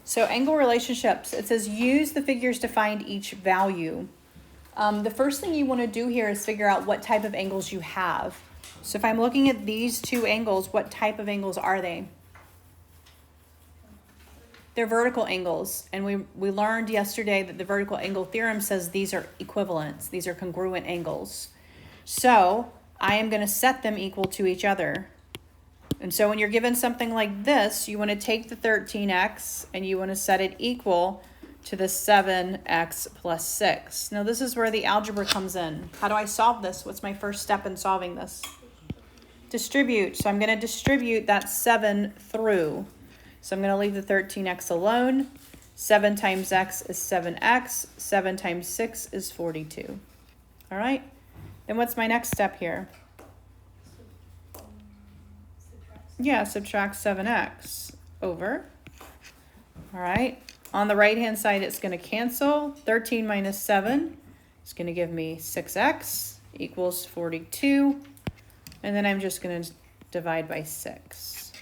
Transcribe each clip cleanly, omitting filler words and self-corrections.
So angle relationships, it says use the figures to find each value. The first thing you want to do here is figure out what type of angles you have. So if I'm looking at these two angles, what type of angles are they? They're vertical angles. And we learned yesterday that the vertical angle theorem says these are equivalents. These are congruent angles. So I am going to set them equal to each other. And so when you're given something like this, you want to take the 13x and you want to set it equal to the 7x plus 6. Now this is where the algebra comes in. How do I solve this? What's my first step in solving this? Distribute. So I'm going to distribute that 7 through. So I'm going to leave the 13x alone. 7 times x is 7x. 7 times 6 is 42. All right. Then what's my next step here? Yeah, subtract 7x over. All right. On the right-hand side, it's going to cancel. 13 minus 7 is going to give me 6x equals 42. And then I'm just going to divide by 6.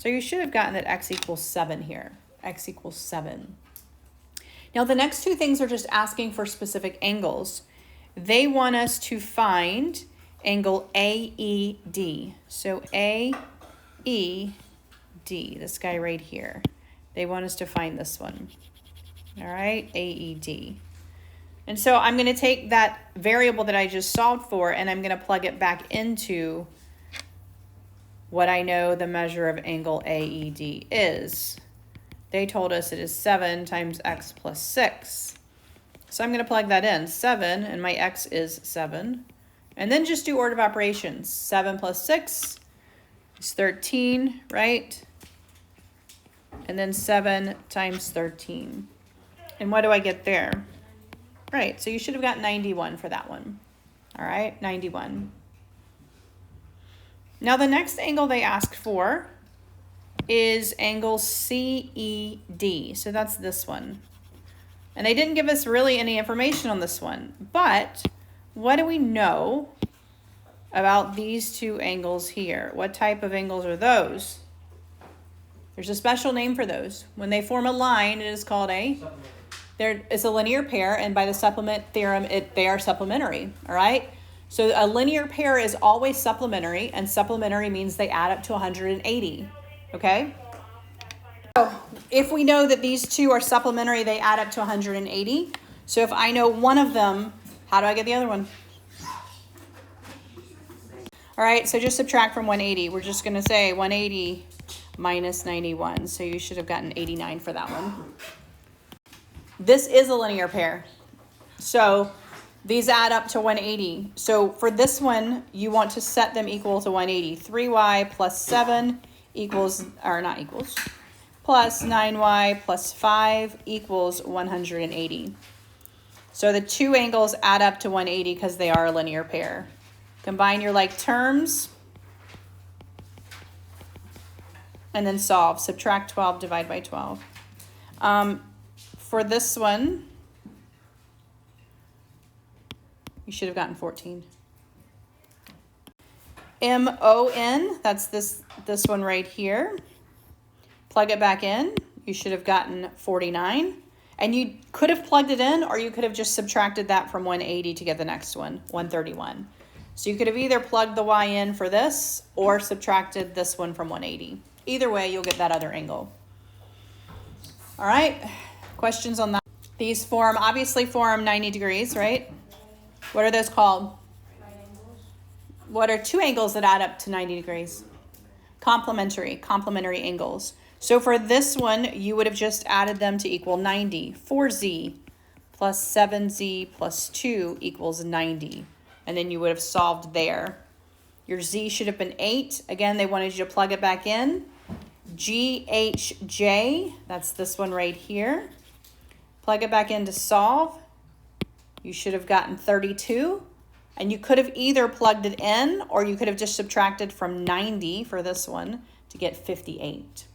So you should have gotten that x equals 7 here. X equals 7. Now, the next two things are just asking for specific angles. They want us to find angle AED. So AED, this guy right here. They want us to find this one. All right, AED. And so I'm going to take that variable that I just solved for and I'm going to plug it back into what I know the measure of angle AED is. They told us it is 7 times x plus 6. So I'm going to plug that in. 7, and my x is 7. And then just do order of operations. 7 plus 6 is 13, right? And then 7 times 13. And what do I get there? Right, so you should have got 91 for that one. All right, 91. Now the next angle they asked for is angle CED. So that's this one. And they didn't give us really any information on this one. But what do we know about these two angles here? What type of angles are those? There's a special name for those. When they form a line, it is called it's a linear pair, and by the supplement theorem, they are supplementary, all right? So a linear pair is always supplementary, and supplementary means they add up to 180, okay? So if we know that these two are supplementary, they add up to 180. So if I know one of them, how do I get the other one? All right, so just subtract from 180. We're just going to say 180 minus 91. So you should have gotten 89 for that one. This is a linear pair. So these add up to 180. So for this one, you want to set them equal to 180. 3y plus 7 equals, or not equals, plus 9y plus 5 equals 180. So the two angles add up to 180 because they are a linear pair. Combine your like terms and then solve. Subtract 12, divide by 12. For this one, you should have gotten 14. MON, that's this one right here. Plug it back in. You should have gotten 49. And you could have plugged it in, or you could have just subtracted that from 180 to get the next one, 131. So you could have either plugged the y in for this or subtracted this one from 180. Either way, you'll get that other angle. All right, questions on that? These obviously form 90 degrees, right? What are those called? What are two angles that add up to 90 degrees? Complementary angles. So for this one, you would have just added them to equal 90. 4z plus 7z plus 2 equals 90. And then you would have solved there. Your z should have been 8. Again, they wanted you to plug it back in. GHJ, that's this one right here. Plug it back in to solve. You should have gotten 32. And you could have either plugged it in or you could have just subtracted from 90 for this one to get 58.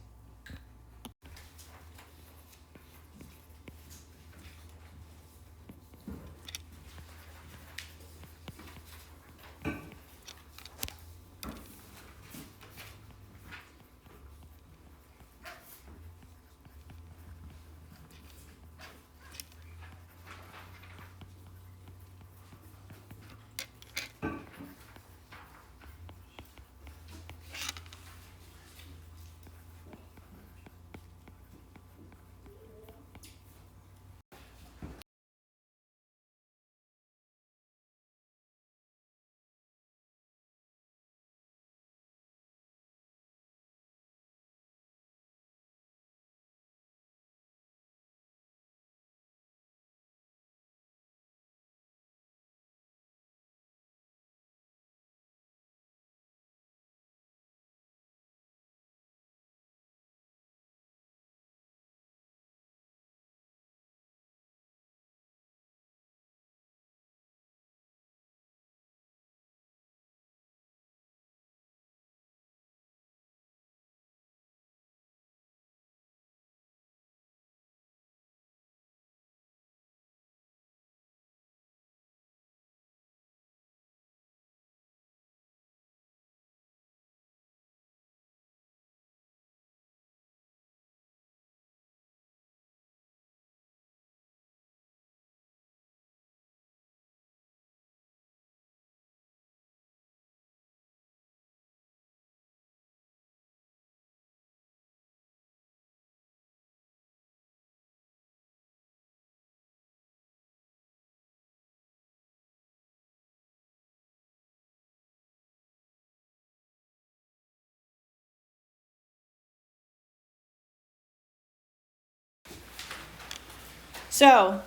So,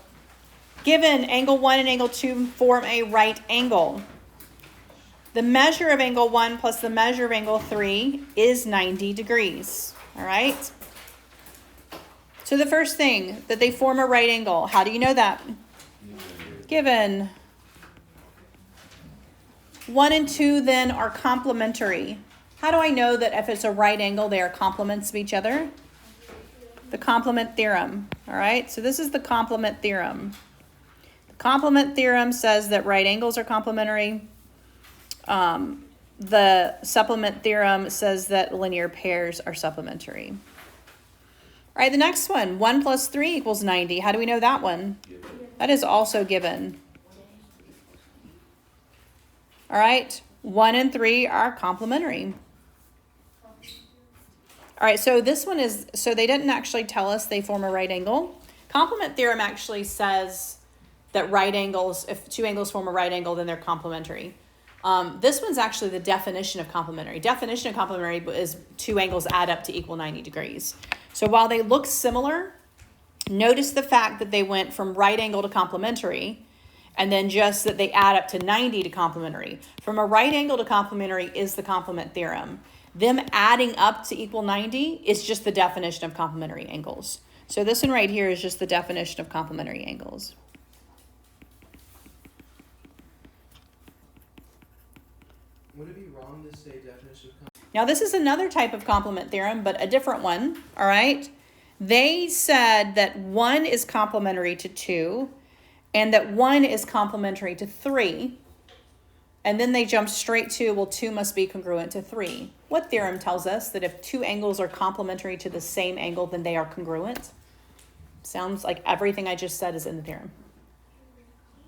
given angle 1 and angle 2 form a right angle, the measure of angle 1 plus the measure of angle 3 is 90 degrees. All right? So the first thing, that they form a right angle. How do you know that? Given 1 and 2 then are complementary. How do I know that if it's a right angle, they are complements of each other? The complement theorem. All right? So this is the complement theorem. The complement theorem says that right angles are complementary. The supplement theorem says that linear pairs are supplementary. All right, the next one, 1 plus 3 equals 90. How do we know that one? That is also given. All right, 1 and 3 are complementary. All right, so this one is, so they didn't actually tell us they form a right angle. Complement theorem actually says that right angles, if two angles form a right angle, then they're complementary. This one's actually the definition of complementary. Definition of complementary is two angles add up to equal 90 degrees. So while they look similar, notice the fact that they went from right angle to complementary, and then just that they add up to 90 to complementary. From a right angle to complementary is the complement theorem. Them adding up to equal 90 is just the definition of complementary angles. So this one right here is just the definition of complementary angles. Would it be wrong to say definition of complement? Now this is another type of complement theorem, but a different one, all right? They said that 1 is complementary to 2, and that 1 is complementary to 3. And then they jumped straight to, well, 2 must be congruent to 3. What theorem tells us that if two angles are complementary to the same angle, then they are congruent? Sounds like everything I just said is in the theorem.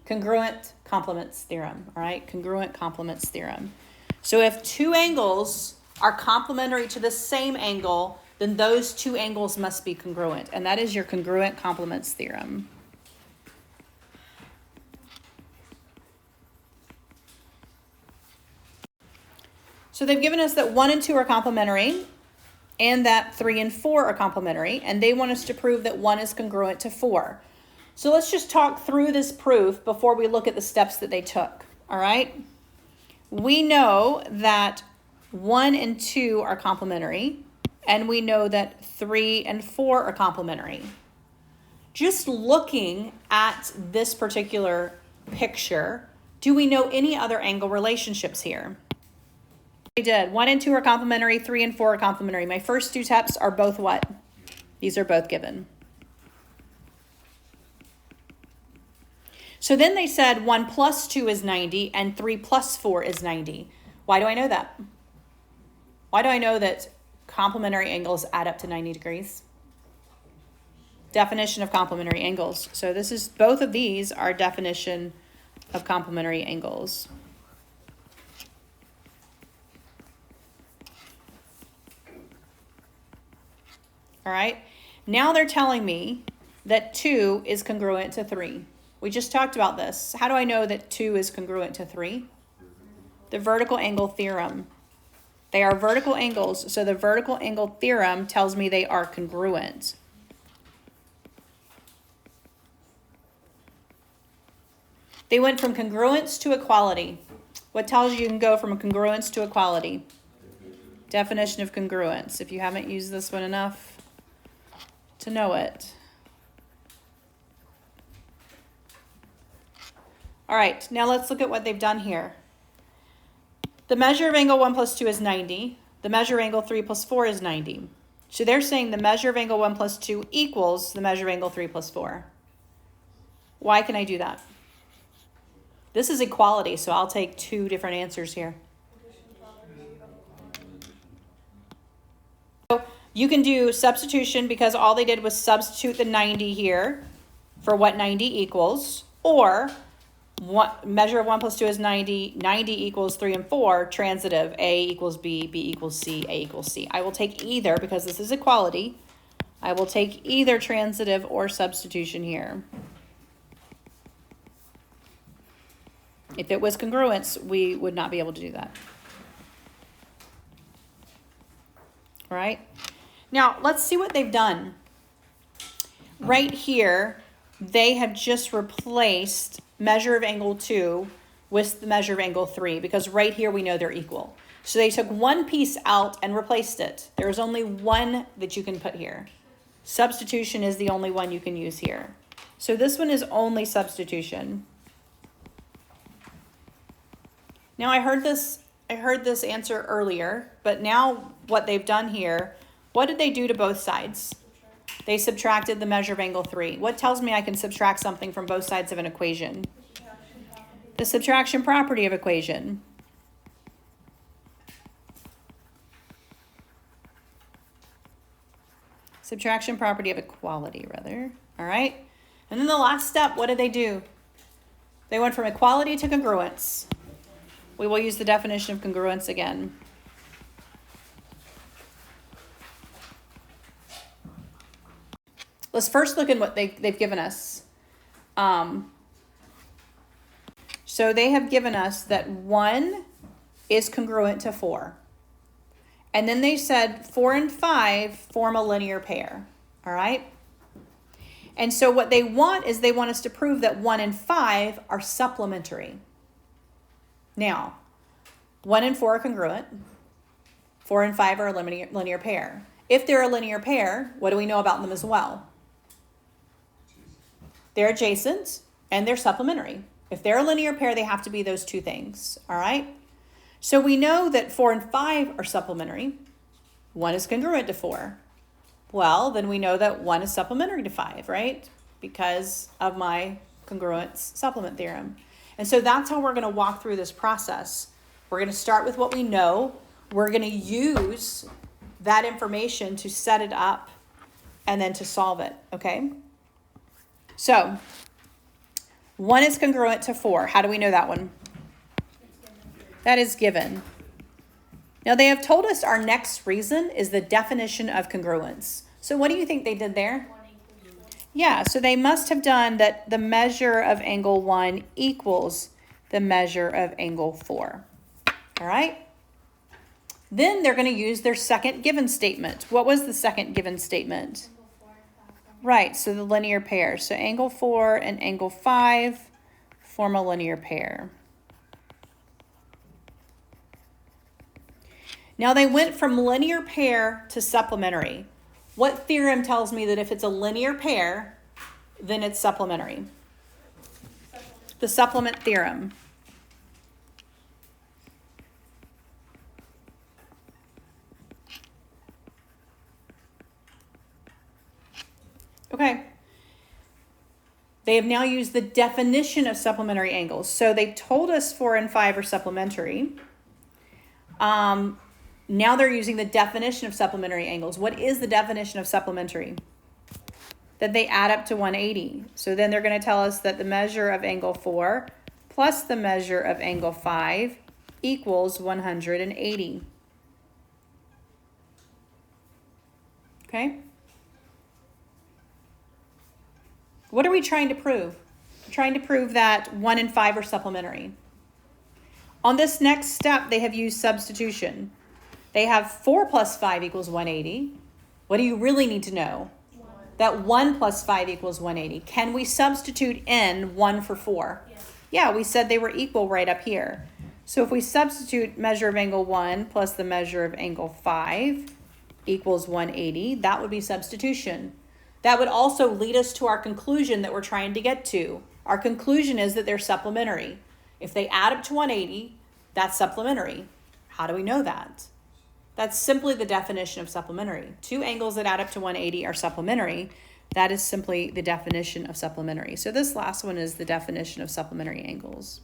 Congruent complements theorem, all right? Congruent complements theorem. So if two angles are complementary to the same angle, then those two angles must be congruent. And that is your congruent complements theorem. So they've given us that 1 and 2 are complementary, and that 3 and 4 are complementary, and they want us to prove that 1 is congruent to 4. So let's just talk through this proof before we look at the steps that they took, all right? We know that 1 and 2 are complementary, and we know that 3 and 4 are complementary. Just looking at this particular picture, do we know any other angle relationships here? We did. 1 and 2 are complementary, 3 and 4 are complementary. My first two steps are both what? These are both given. So then they said 1 plus 2 is 90 and 3 plus 4 is 90. Why do I know that? Why do I know that complementary angles add up to 90 degrees? Definition of complementary angles. So this is, both of these are definition of complementary angles. All right. Now they're telling me that 2 is congruent to 3. We just talked about this. How do I know that 2 is congruent to 3? The vertical angle theorem. They are vertical angles, so the vertical angle theorem tells me they are congruent. They went from congruence to equality. What tells you can go from a congruence to equality? Definition of congruence. If you haven't used this one enough to know it. All right, now let's look at what they've done here. The measure of angle 1 plus 2 is 90. The measure of angle 3 plus 4 is 90. So they're saying the measure of angle 1 plus 2 equals the measure of angle 3 plus 4. Why can I do that? This is equality, so I'll take two different answers here. So you can do substitution because all they did was substitute the 90 here for what 90 equals, or measure of 1 plus 2 is 90, 90 equals 3 and 4, transitive, A equals B, B equals C, A equals C. I will take either because this is equality. I will take either transitive or substitution here. If it was congruence, we would not be able to do that. All right. Now, let's see what they've done. Right here, they have just replaced measure of angle 2 with the measure of angle 3, because right here we know they're equal. So they took one piece out and replaced it. There's only one that you can put here. Substitution is the only one you can use here. So this one is only substitution. Now I heard this answer earlier, but now what they've done here, what did they do to both sides? They subtracted the measure of angle 3. What tells me I can subtract something from both sides of an equation? The subtraction property of equation. Subtraction property of equality, rather. All right. And then the last step, what did they do? They went from equality to congruence. We will use the definition of congruence again. Let's first look at what they've given us. So they have given us that 1 is congruent to 4. And then they said 4 and 5 form a linear pair. All right? And so what they want is they want us to prove that 1 and 5 are supplementary. Now, 1 and 4 are congruent. 4 and 5 are a linear pair. If they're a linear pair, what do we know about them as well? They're adjacent and they're supplementary. If they're a linear pair, they have to be those two things. All right? So we know that 4 and 5 are supplementary. 1 is congruent to 4. Well, then we know that 1 is supplementary to 5, right? Because of my congruence supplement theorem. And so that's how we're going to walk through this process. We're going to start with what we know. We're going to use that information to set it up and then to solve it, okay? So 1 is congruent to 4. How do we know that one? That is given. Now they have told us our next reason is the definition of congruence. So what do you think they did there? Yeah, so they must have done that the measure of angle 1 equals the measure of angle 4. All right? Then they're going to use their second given statement. What was the second given statement? Right, so the linear pair. So angle 4 and angle 5 form a linear pair. Now they went from linear pair to supplementary. What theorem tells me that if it's a linear pair, then it's supplementary? The supplement theorem. Okay. They have now used the definition of supplementary angles. So they told us 4 and 5 are supplementary. Now they're using the definition of supplementary angles. What is the definition of supplementary? That they add up to 180. So then they're going to tell us that the measure of angle 4 plus the measure of angle 5 equals 180. Okay? What are we trying to prove? We're trying to prove that 1 and 5 are supplementary. On this next step, they have used substitution. They have 4 plus 5 equals 180. What do you really need to know? 1. That 1 plus 5 equals 180. Can we substitute in 1 for 4? Yes. Yeah, we said they were equal right up here. So if we substitute measure of angle 1 plus the measure of angle 5 equals 180, that would be substitution. That would also lead us to our conclusion that we're trying to get to. Our conclusion is that they're supplementary. If they add up to 180, that's supplementary. How do we know that? That's simply the definition of supplementary. Two angles that add up to 180 are supplementary. That is simply the definition of supplementary. So this last one is the definition of supplementary angles.